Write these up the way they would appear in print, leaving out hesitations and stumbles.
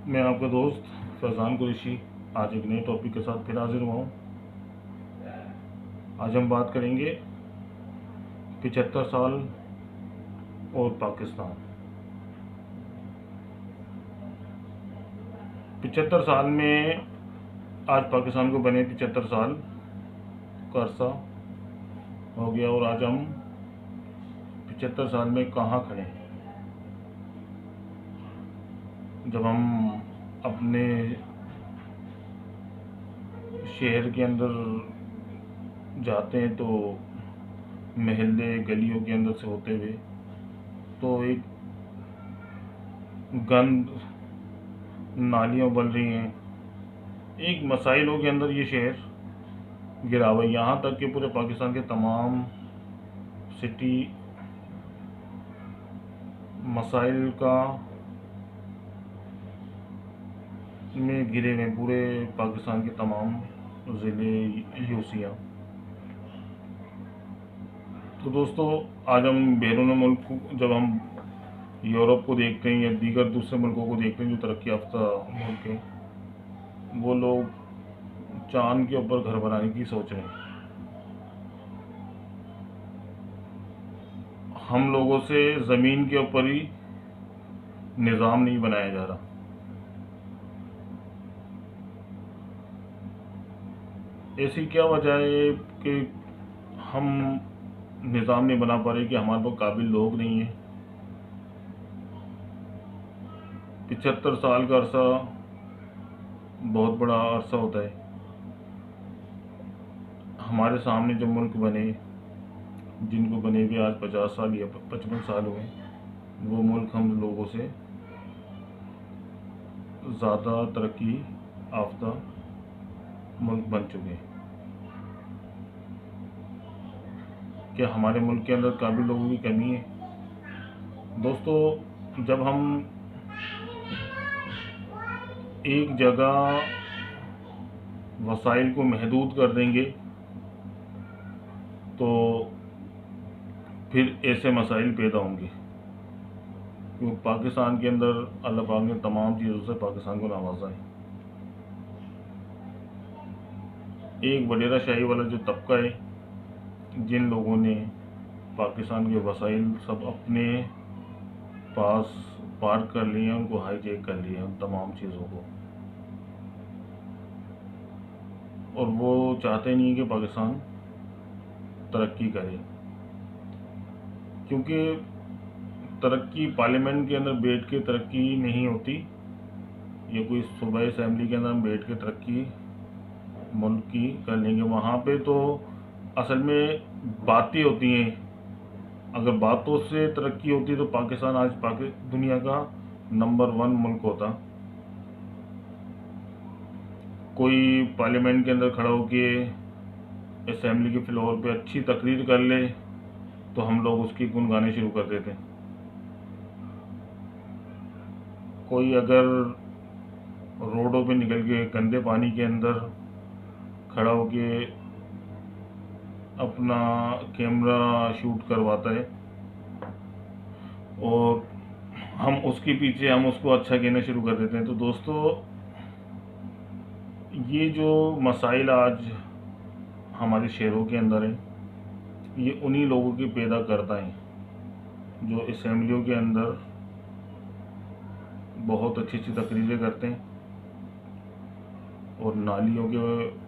मैं आपका दोस्त फैज़ान कुरैशी आज एक नए टॉपिक के साथ फिर हाजिर हुआ हूँ। आज हम बात करेंगे 75 साल और पाकिस्तान। 75 साल में आज पाकिस्तान को बने 75 साल का अरसा हो गया और आज हम 75 साल में कहाँ खड़े हैं। जब हम अपने शहर के अंदर जाते हैं तो महल्ले गलियों के अंदर से होते हुए तो एक गंद नालियाँ उबल रही हैं, एक मसाइलों के अंदर ये शहर गिरा हुआ है। यहाँ तक कि पूरे पाकिस्तान के तमाम सिटी मसाइल का में गिरे हुए, पूरे पाकिस्तान के तमाम ज़िले यूसियाँ। तो दोस्तों, आज हम बैरून मुल्क जब हम यूरोप को देखते हैं या दीगर दूसरे मुल्कों को देखते हैं जो तरक्की याफ्ता मुल्क हैं, वो लोग चांद के ऊपर घर बनाने की सोच रहे हैं। हम लोगों से ज़मीन के ऊपर ही निज़ाम नहीं बनाया जा रहा। ऐसी क्या वजह है कि हम निज़ाम नहीं बना पा रहे कि हमारे पास काबिल लोग नहीं हैं। 75 साल का अरसा बहुत बड़ा अरसा होता है। हमारे सामने जो मुल्क बने, जिनको बने हुए आज 50 साल या 55 साल हुए, वो मुल्क हम लोगों से ज़्यादा तरक्की याफ्ता मुल्क बन चुके हैं। क्या हमारे मुल्क के अंदर काबिल लोगों की कमी है? दोस्तों, जब हम एक जगह वसाइल को महदूद कर देंगे तो फिर ऐसे मसाइल पैदा होंगे, क्योंकि पाकिस्तान के अंदर अल्लाह पाक ने तमाम चीज़ों से पाकिस्तान को नवाजा है। एक वडेरा शाही वाला जो तबका है, जिन लोगों ने पाकिस्तान के वसाइल सब अपने पास पार्क कर लिए हैं, उनको हाईजैक कर लिया है उन तमाम चीज़ों को, और वो चाहते नहीं कि पाकिस्तान तरक्की करे, क्योंकि तरक्की पार्लियामेंट के अंदर बैठ के तरक्की नहीं होती, या कोई सूबाई असम्बली के अंदर हम बैठ के तरक्की मुल्क की कर लेंगे। वहाँ पे तो असल में बातें होती हैं। अगर बातों से तरक्की होती तो पाकिस्तान आज दुनिया का नंबर 1 मुल्क होता। कोई पार्लियामेंट के अंदर खड़ा होके असम्बली के फ्लोर पे अच्छी तकरीर कर ले तो हम लोग उसकी गुन गाने शुरू कर देते हैं। कोई अगर रोडों पे निकल के गंदे पानी के अंदर खड़ा होके अपना कैमरा शूट करवाता है और हम उसके पीछे हम उसको अच्छा कहना शुरू कर देते हैं। तो दोस्तों, ये जो मसाइल आज हमारे शहरों के अंदर हैं, ये उन्हीं लोगों की पैदा करता है जो असम्बलियों के अंदर बहुत अच्छी अच्छी तकरीरें करते हैं और नालियों के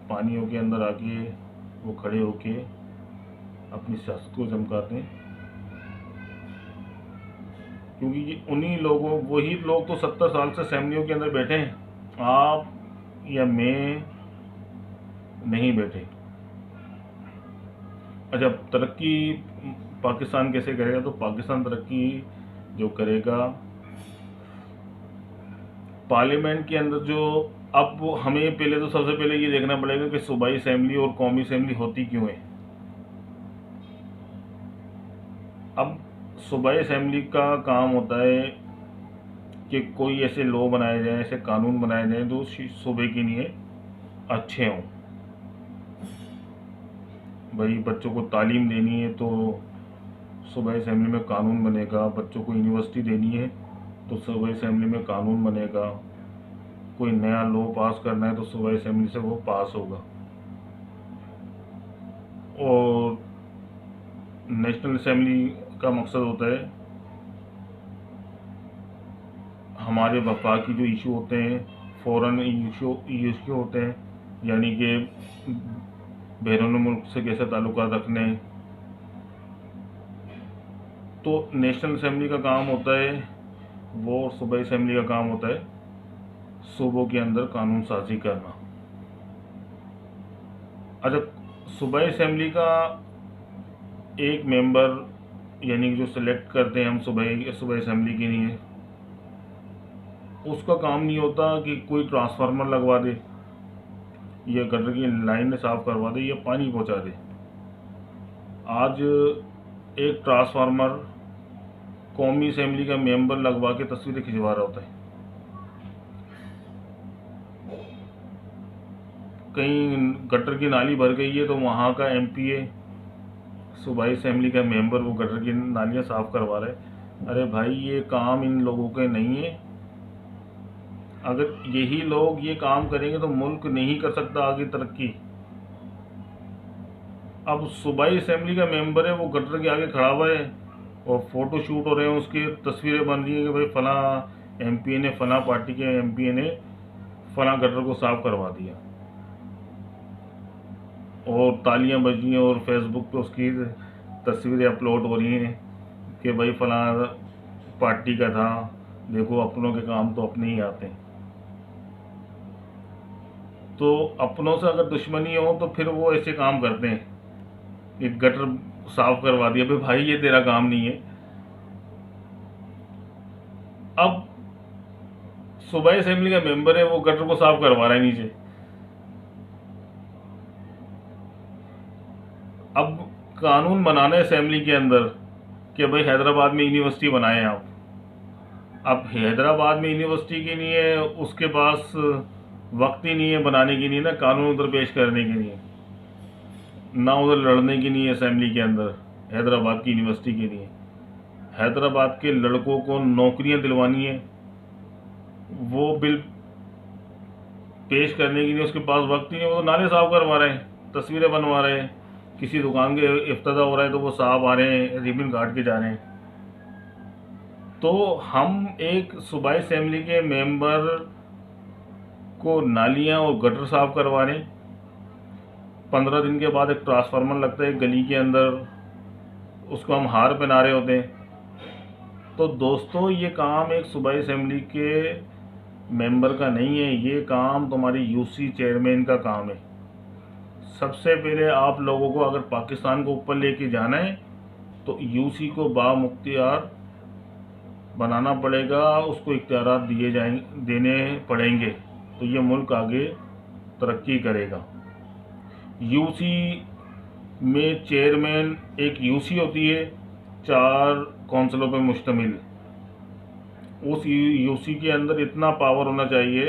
पानियों के अंदर आके वो खड़े होके अपनी सियासत को चमकाते हैं। क्योंकि ये उन्हीं लोगों, वही लोग तो 70 साल से असम्बलियों के अंदर बैठे हैं, आप या मैं नहीं बैठे। अच्छा, तरक्की पाकिस्तान कैसे करेगा? तो पाकिस्तान तरक्की जो करेगा, पार्लियामेंट के अंदर जो, अब हमें पहले तो सबसे पहले ये देखना पड़ेगा कि सूबाई असम्बली और कौमी असम्बली होती क्यों है। अब सूबाई असम्बली का काम होता है कि कोई ऐसे लॉ बनाए जाएं, ऐसे कानून बनाए जाएं जो सूबे के लिए अच्छे हों। भाई, बच्चों को तालीम देनी है तो सूबाई असम्बली में कानून बनेगा, बच्चों को यूनिवर्सिटी देनी है तो सूबाई असम्बली में कानून बनेगा, कोई नया लॉ पास करना है तो सूबाई असेंबली से वो पास होगा। और नेशनल असेंबली का मकसद होता है हमारे वफाकी जो इशू होते हैं, फॉरेन इशू होते हैं, यानी कि बैरून मुल्क से कैसे ताल्लुकात रखने, तो नेशनल असेंबली का काम होता है वो, और सूबाई असेंबली का काम होता है सूबों के अंदर कानून साजी करना। अच्छा, सूबाई असेंबली का एक मेंबर यानी कि जो सिलेक्ट करते हैं हम सूबाई असेंबली के लिए, उसका काम नहीं होता कि कोई ट्रांसफार्मर लगवा दे या गटर की लाइन साफ करवा दे या पानी पहुंचा दे। आज एक ट्रांसफार्मर कौमी असेंबली का मेंबर लगवा के तस्वीरें खिंचवा रहा होता है। कहीं गटर की नाली भर गई है तो वहाँ का एमपीए, सूबाई असेंबली का मेंबर, वो गटर की नालियाँ साफ करवा रहे हैं। अरे भाई, ये काम इन लोगों के नहीं है। अगर यही लोग ये काम करेंगे तो मुल्क नहीं कर सकता आगे तरक्की। अब सूबाई असेंबली का मेंबर है, वो गटर के आगे खड़ा हुआ है और फोटो शूट हो रहे हैं, उसकी तस्वीरें बन रही हैं कि भाई फला एमपीए ने, फला पार्टी के एमपीए ने फला गटर को साफ करवा दिया, और तालियां बज रही हैं और फेसबुक पे उसकी तस्वीरें अपलोड हो रही हैं कि भाई फला पार्टी का था, देखो अपनों के काम तो अपने ही आते हैं। तो अपनों से अगर दुश्मनी हो तो फिर वो ऐसे काम करते हैं, एक गटर साफ करवा दिया, भाई ये तेरा काम नहीं है। अब सूबाई असेंबली का मेंबर है, वो गटर को साफ करवा रहा है नीचे। अब कानून बनाना है असेंबली के अंदर कि भाई हैदराबाद में यूनिवर्सिटी बनाएं आप। अब हैदराबाद में यूनिवर्सिटी के लिए उसके पास वक्त ही नहीं है बनाने के लिए, ना कानून उधर पेश करने के लिए, ना उधर लड़ने के लिए असेंबली के अंदर हैदराबाद की यूनिवर्सिटी के लिए। हैदराबाद के लड़कों को नौकरियां दिलवानी है, वो बिल पेश करने के लिए उसके पास वक्त ही नहीं। वो तो नाले साफ करवा रहे हैं, तस्वीरें बनवा रहे हैं, किसी दुकान के इफ्तिताह हो रहा है तो वो साहब आ रहे हैं, रिबन काट के जा रहे हैं। तो हम एक सूबाई असेंबली के मेंबर को नालियां और गटर साफ करवा रहे हैं। 15 दिन के बाद एक ट्रांसफार्मर लगता है गली के अंदर, उसको हम हार पहना रहे होते हैं। तो दोस्तों, ये काम एक सूबाई असेंबली के मेंबर का नहीं है, ये काम तुम्हारी यूसी चेयरमैन का काम है। सबसे पहले आप लोगों को अगर पाकिस्तान को ऊपर लेके जाना है तो यूसी को बामुख्तियार बनाना पड़ेगा, उसको इख्तियारात देने पड़ेंगे, तो ये मुल्क आगे तरक्की करेगा। यूसी में चेयरमैन, एक यूसी होती है 4 कौंसलों पर मुश्तमिल। उस यूसी के अंदर इतना पावर होना चाहिए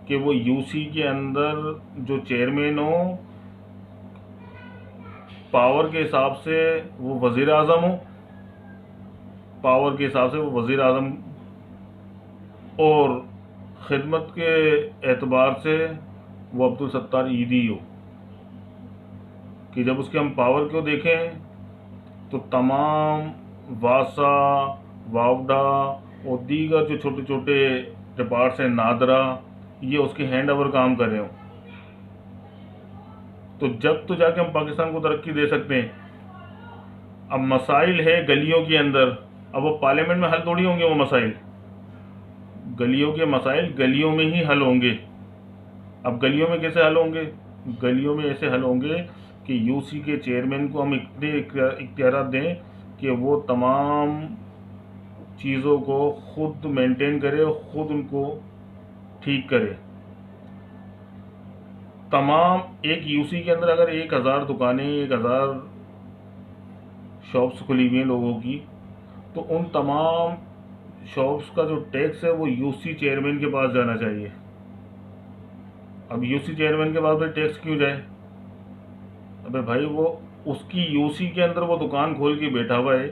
कि वो यूसी के अंदर जो चेयरमैन हो, पावर के हिसाब से वो वज़ीर आज़म हो, पावर के हिसाब से वो वज़ीर आज़म, और ख़िदमत के एतबार से वो अब्दुल सत्तार ईदी हो। कि जब उसके हम पावर को देखें तो तमाम वासा, वावडा और दीगर जो छोटे छोटे डिपार्ट्स हैं, नादरा, ये उसके हैंड ओवर काम कर रहे हो, तो जब तो जाके हम पाकिस्तान को तरक्की दे सकते हैं। अब मसाइल है गलियों के अंदर, अब वो पार्लियामेंट में हल थोड़ी होंगे वो मसाइल। गलियों के मसाइल गलियों में ही हल होंगे। अब गलियों में कैसे हल होंगे? गलियों में ऐसे हल होंगे कि यूसी के चेयरमैन को हम इतने इख्तियारात दें कि वो तमाम चीज़ों को खुद मेंटेन करे और ख़ुद उनको ठीक करे। तमाम एक यूसी के अंदर अगर 1000 दुकानें, 1000 शॉप्स खुली हुई हैं लोगों की, तो उन तमाम शॉप्स का जो टैक्स है वो यूसी चेयरमैन के पास जाना चाहिए। अब यूसी चेयरमैन के पास भाई टैक्स क्यों जाए? अबे भाई, वो उसकी यूसी के अंदर वो दुकान खोल के बैठा हुआ है,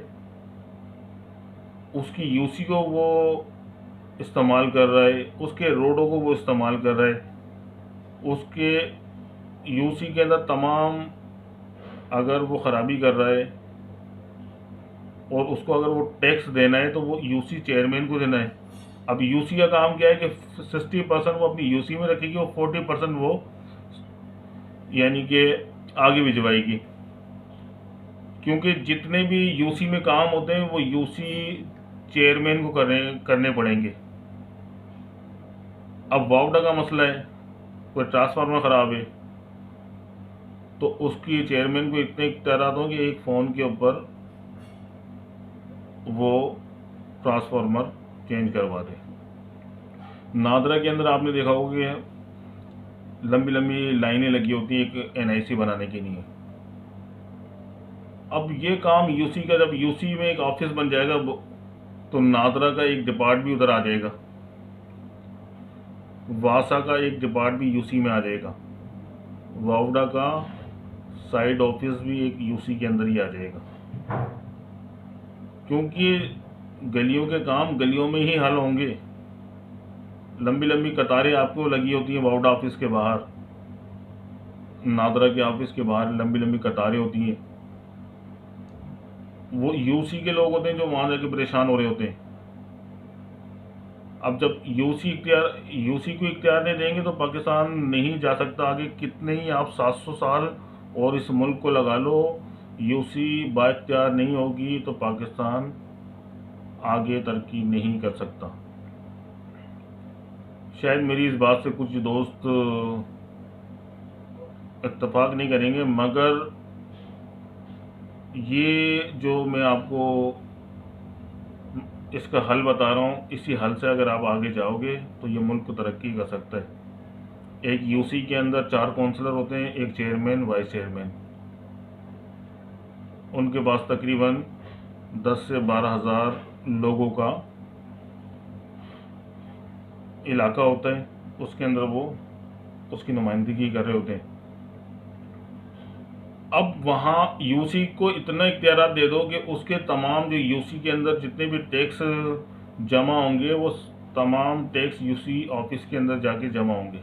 उसकी यूसी को वो इस्तेमाल कर रहा है, उसके रोडों को वो इस्तेमाल कर रहा है, उसके यूसी के अंदर तमाम अगर वो ख़राबी कर रहा है और उसको अगर वो टैक्स देना है तो वो यूसी चेयरमैन को देना है। अब यूसी का काम क्या है कि 60% वो अपनी यूसी में रखेगी और 40% वो यानी कि आगे भिजवाएगी, क्योंकि जितने भी यूसी में काम होते हैं वो यूसी चेयरमैन को करने पड़ेंगे। अब वावडा का मसला है, कोई ट्रांसफार्मर ख़राब है तो उसकी चेयरमैन को इतने इख्तियारात हों कि एक फ़ोन के ऊपर वो ट्रांसफार्मर चेंज करवा दे। नादरा के अंदर आपने देखा होगा कि लंबी लंबी लाइनें लगी होती हैं एक एनआईसी बनाने के लिए। अब ये काम यूसी का, जब यूसी में एक ऑफिस बन जाएगा तो नादरा का एक डिपार्ट भी उधर आ जाएगा, वासा का एक डिपार्ट भी यूसी में आ जाएगा, वावडा का साइड ऑफिस भी एक यूसी के अंदर ही आ जाएगा, क्योंकि गलियों के काम गलियों में ही हल होंगे। लंबी लंबी कतारें आपको लगी होती हैं वावडा ऑफिस के बाहर, नादरा के ऑफिस के बाहर लंबी लंबी कतारें होती हैं। वो यूसी के लोग होते हैं जो वहाँ जाके परेशान हो रहे होते हैं। अब जब यूसी को इख्तियार नहीं देंगे तो पाकिस्तान नहीं जा सकता आगे। कितने ही आप 700 साल और इस मुल्क को लगा लो, यूसी बाइख्तियार नहीं होगी तो पाकिस्तान आगे तरक्की नहीं कर सकता। शायद मेरी इस बात से कुछ दोस्त इत्तेफाक नहीं करेंगे, मगर ये जो मैं आपको इसका हल बता रहा हूँ, इसी हल से अगर आप आगे जाओगे तो ये मुल्क तरक्की कर सकता है। एक यूसी के अंदर 4 काउंसलर होते हैं, एक चेयरमैन, वाइस चेयरमैन। उनके पास तकरीबन 10 से 12 हज़ार लोगों का इलाका होता है, उसके अंदर वो उसकी नुमाइंदगी कर रहे होते हैं। अब वहाँ यूसी को इतना इख्तियार दे दो कि उसके तमाम जो यूसी के अंदर जितने भी टैक्स जमा होंगे वो तमाम टैक्स यूसी ऑफिस के अंदर जाके जमा होंगे।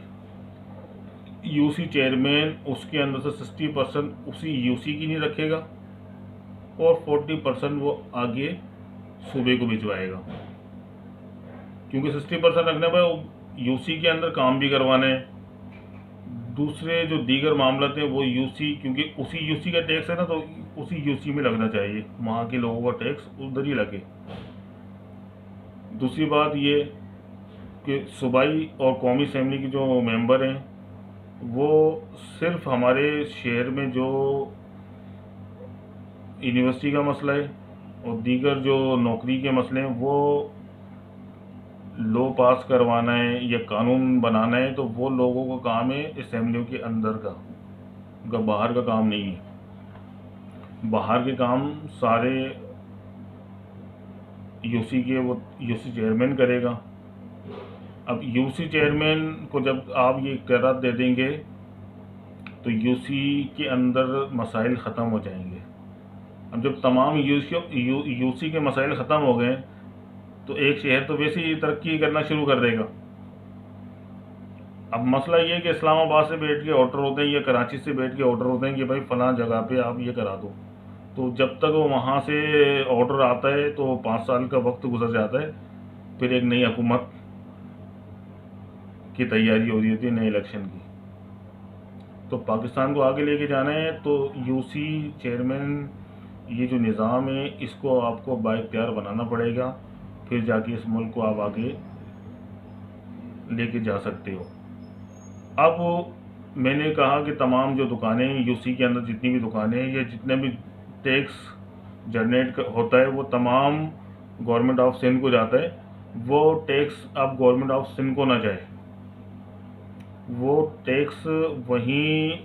यूसी चेयरमैन उसके अंदर से 60% उसी यूसी की नहीं रखेगा और 40% वो आगे सूबे को भिजवाएगा, क्योंकि 60% रखने पर यूसी के अंदर काम भी करवाना है। दूसरे जो दीगर मामला थे वो यूसी, क्योंकि उसी यूसी का टैक्स है ना, तो उसी यूसी में लगना चाहिए, वहाँ के लोगों का टैक्स उधर ही लगे। दूसरी बात ये कि सूबाई और कौमी असेंबली के जो मेंबर हैं वो सिर्फ हमारे शहर में जो यूनिवर्सिटी का मसला है और दीगर जो नौकरी के मसले हैं वो लॉ पास करवाना है या कानून बनाना है, तो वो लोगों का काम है असेंबलियों के अंदर का, उनका बाहर का काम नहीं है। बाहर के काम सारे यूसी के वो यूसी चेयरमैन करेगा। अब यूसी चेयरमैन को जब आप ये इख्तियार दे देंगे तो यूसी के अंदर मसाइल ख़त्म हो जाएंगे। अब जब तमाम यूसी के मसाइल ख़त्म हो गए तो एक शहर तो वैसे ही तरक्की करना शुरू कर देगा। अब मसला ये है कि इस्लामाबाद से बैठ के ऑर्डर होते हैं या कराची से बैठ के ऑर्डर होते हैं कि भाई फ़लाँ जगह पे आप ये करा दो, तो जब तक वो वहाँ से ऑर्डर आता है तो 5 साल का वक्त गुजर जाता है, फिर एक नई हुकूमत की तैयारी हो रही होती है, नए इलेक्शन की। तो पाकिस्तान को आगे लेके जाना है तो यूसी चेयरमैन ये जो निज़ाम है इसको आपको बाइख्तियार बनाना पड़ेगा, फिर जाके इस मुल्क को आप आगे लेके जा सकते हो। अब मैंने कहा कि तमाम जो दुकानें यूसी के अंदर जितनी भी दुकानें हैं या जितने भी टैक्स जनरेट होता है वो तमाम गवर्नमेंट ऑफ सिंध को जाता है। वो टैक्स अब गवर्नमेंट ऑफ सिंध को ना जाए, वो टैक्स वहीं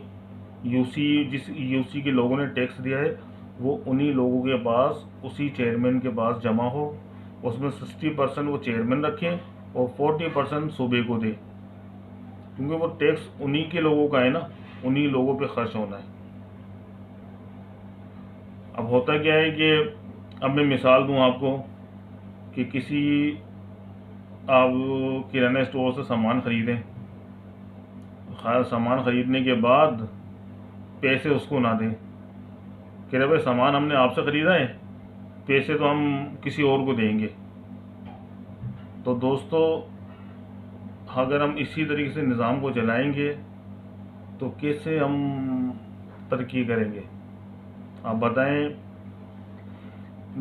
जिस यूसी के लोगों ने टैक्स दिया है वो उन्हीं लोगों के पास, उसी चेयरमैन के पास जमा हो। उसमें 60% वो चेयरमैन रखे और 40% सूबे को दे, क्योंकि वो टैक्स उन्हीं के लोगों का है ना, उन्हीं लोगों पे खर्च होना है। अब होता क्या है कि अब मैं मिसाल दूं आपको कि किसी आप किराना स्टोर से सामान ख़रीदें, सामान ख़रीदने के बाद पैसे उसको ना दें कि अरे भाई सामान हमने आपसे ख़रीदा है, पैसे तो हम किसी और को देंगे। तो दोस्तों, अगर हम इसी तरीके से निज़ाम को चलाएंगे तो कैसे हम तरक्की करेंगे? आप बताएं।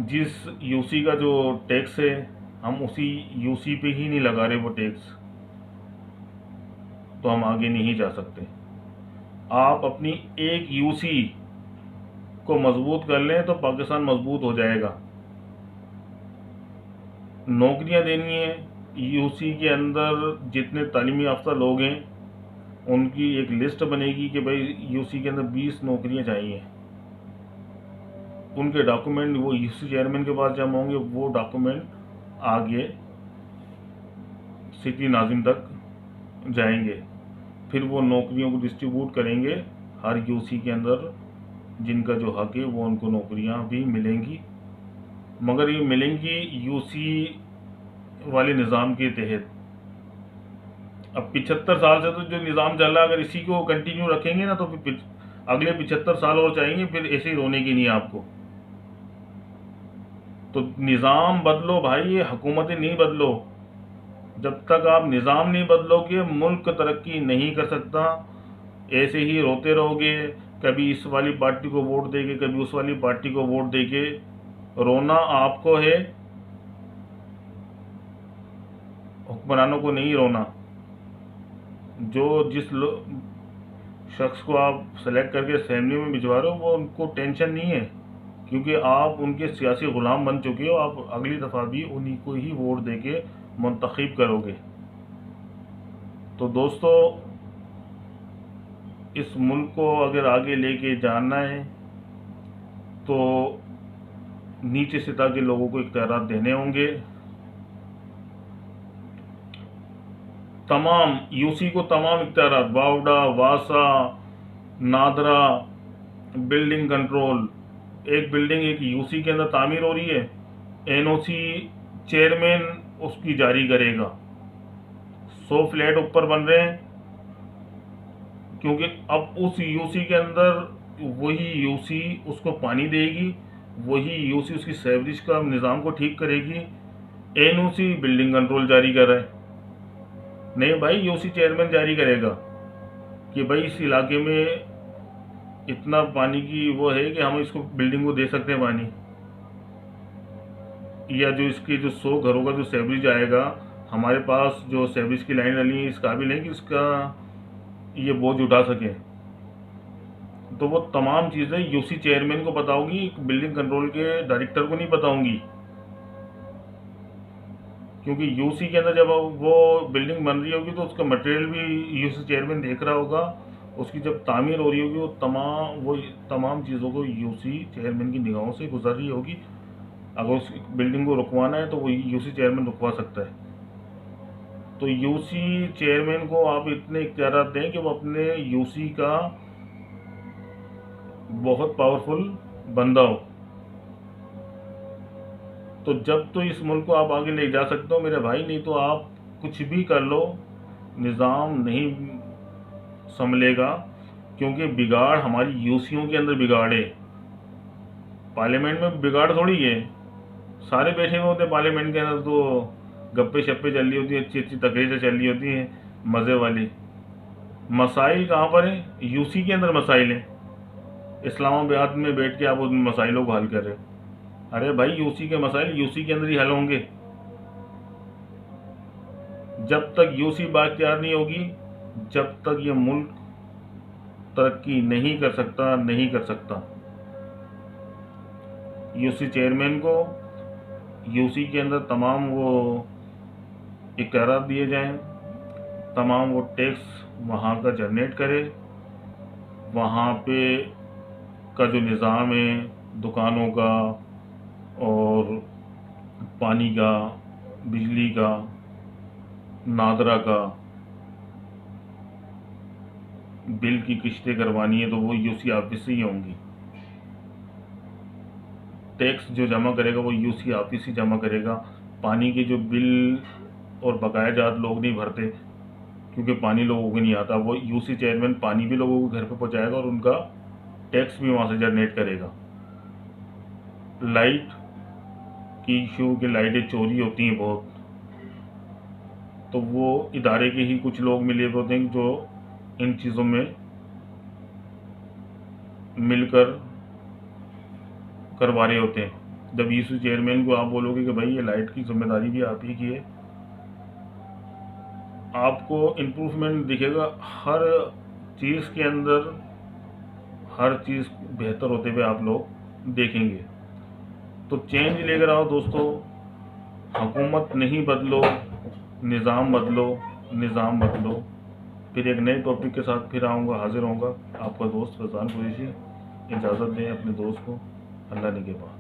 जिस यूसी का जो टैक्स है, हम उसी यूसी पे ही नहीं लगा रहे वो टैक्स, तो हम आगे नहीं जा सकते। आप अपनी एक यूसी को मजबूत कर लें तो पाकिस्तान मजबूत हो जाएगा। नौकरियां देनी है, यूसी के अंदर जितने तालीमी याफ्ता लोग हैं उनकी एक लिस्ट बनेगी कि भाई यूसी के अंदर 20 नौकरियां चाहिए। उनके डॉक्यूमेंट वो यूसी चेयरमैन के पास जमा होंगे, वो डॉक्यूमेंट आगे सिटी नाजिम तक जाएंगे, फिर वो नौकरियों को डिस्ट्रीब्यूट करेंगे। हर यूसी के अंदर जिनका जो हक है वो उनको नौकरियां भी मिलेंगी, मगर ये मिलेंगी यूसी वाले निज़ाम के तहत। अब 75 साल से तो जो निज़ाम चल रहा है, अगर इसी को कंटिन्यू रखेंगे ना तो फिर अगले 75 साल और चाहिए, फिर ऐसे ही रोने की नहीं है आपको। तो निज़ाम बदलो भाई, ये हुकूमतें नहीं बदलो। जब तक आप निज़ाम नहीं बदलोगे मुल्क तरक्की नहीं कर सकता। ऐसे ही रोते रहोगे, कभी इस वाली पार्टी को वोट देके कभी उस वाली पार्टी को वोट देके। रोना आपको है, हुक्मरानों को नहीं रोना। जो जिस शख्स को आप सेलेक्ट करके असेंबली में भिजवा रहे हो वो उनको टेंशन नहीं है, क्योंकि आप उनके सियासी ग़ुलाम बन चुके हो। आप अगली दफ़ा भी उन्हीं को ही वोट देके मुंतखब करोगे। तो दोस्तों, इस मुल्क को अगर आगे लेके जाना है तो नीचे सतह के लोगों को इख्तियारात देने होंगे। तमाम यूसी को तमाम इख्तियारात, वावडा, वासा, नादरा, बिल्डिंग कंट्रोल। एक बिल्डिंग एक यूसी के अंदर तामीर हो रही है, एनओसी चेयरमैन उसकी जारी करेगा। 100 फ्लैट ऊपर बन रहे हैं, क्योंकि अब उस यूसी के अंदर वही यूसी उसको पानी देगी, वही यूसी उसकी सेवरेज का निज़ाम को ठीक करेगी। एनओसी बिल्डिंग कंट्रोल जारी कर रहा है, नहीं भाई यूसी चेयरमैन जारी करेगा कि भाई इस इलाके में इतना पानी की वो है कि हम इसको बिल्डिंग को दे सकते हैं पानी। या जो इसके जो 100 घरों का जो सेवरेज आएगा, हमारे पास जो सेवरेज की लाइन डली है इस काबिल है कि इसका ये बोझ उठा सकें। तो वो तमाम चीज़ें यूसी चेयरमैन को बताऊंगी, बिल्डिंग कंट्रोल के डायरेक्टर को नहीं बताऊंगी। क्योंकि यूसी के अंदर जब वो बिल्डिंग बन रही होगी तो उसका मटेरियल भी यूसी चेयरमैन देख रहा होगा, उसकी जब तामीर हो रही होगी वो तमाम चीज़ों को यूसी चेयरमैन की निगाहों से गुजर रही होगी। अगर उस बिल्डिंग को रुकवाना है तो वो यूसी चेयरमैन रुकवा सकता है। तो यूसी चेयरमैन को आप इतने इख्तियार दें कि वो अपने यूसी का बहुत पावरफुल बंदा हो। तो जब तो इस मुल्क को आप आगे ले जा सकते हो मेरे भाई, नहीं तो आप कुछ भी कर लो, निज़ाम नहीं संभलेगा। क्योंकि बिगाड़ हमारी यूसियों के अंदर बिगाड़ है, पार्लियामेंट में बिगाड़ थोड़ी है। सारे बैठे हुए होते हैं पार्लियामेंट के अंदर, तो गप्पे शप्पे चल रही होती है, अच्छी अच्छी तकरीरें चल रही होती हैं मज़े वाली। मसाइल कहाँ पर है? यूसी के अंदर मसाइल हैं। इस्लामाबाद में बैठ के आप उन मसाइलों को हल कर रहे हो। अरे भाई यूसी के मसाइल यूसी के अंदर ही हल होंगे। जब तक यूसी बाख्तियार नहीं होगी, जब तक ये मुल्क तरक्की नहीं कर सकता, नहीं कर सकता। यूसी चेयरमैन को यूसी के अंदर तमाम वो इख्तियारात दिए जाएं, तमाम वो टैक्स वहाँ का जनरेट करे, वहाँ पे का जो निज़ाम है दुकानों का और पानी का, बिजली का, नादरा का, बिल की किश्तें करवानी है तो वो यूसी ऑफिस से ही होंगी। टैक्स जो जमा करेगा वो यूसी ऑफिस ही जमा करेगा। पानी के जो बिल और बकायाजात लोग नहीं भरते, क्योंकि पानी लोगों को नहीं आता। वो यूसी चेयरमैन पानी भी लोगों को घर पे पहुंचाएगा और उनका टैक्स भी वहाँ से जनरेट करेगा। लाइट की इशू की लाइटें चोरी होती हैं बहुत, तो वो इदारे के ही कुछ लोग मिले हुए होते हैं जो इन चीज़ों में मिलकर करवा रहे होते हैं। जब यूसी चेयरमैन को आप बोलोगे कि भाई ये लाइट की जिम्मेदारी भी आप ही की है, आपको इम्प्रूवमेंट दिखेगा हर चीज़ के अंदर, हर चीज़ बेहतर होते हुए आप लोग देखेंगे। तो चेंज लेकर आओ दोस्तों, हुकूमत नहीं बदलो, निज़ाम बदलो, निज़ाम बदलो। फिर एक नए टॉपिक के साथ फिर आऊँगा, हाजिर होऊंगा। आपका दोस्त फैज़ान कुरैशी। इजाज़त दें अपने दोस्त को, अल्लाह निगहबान।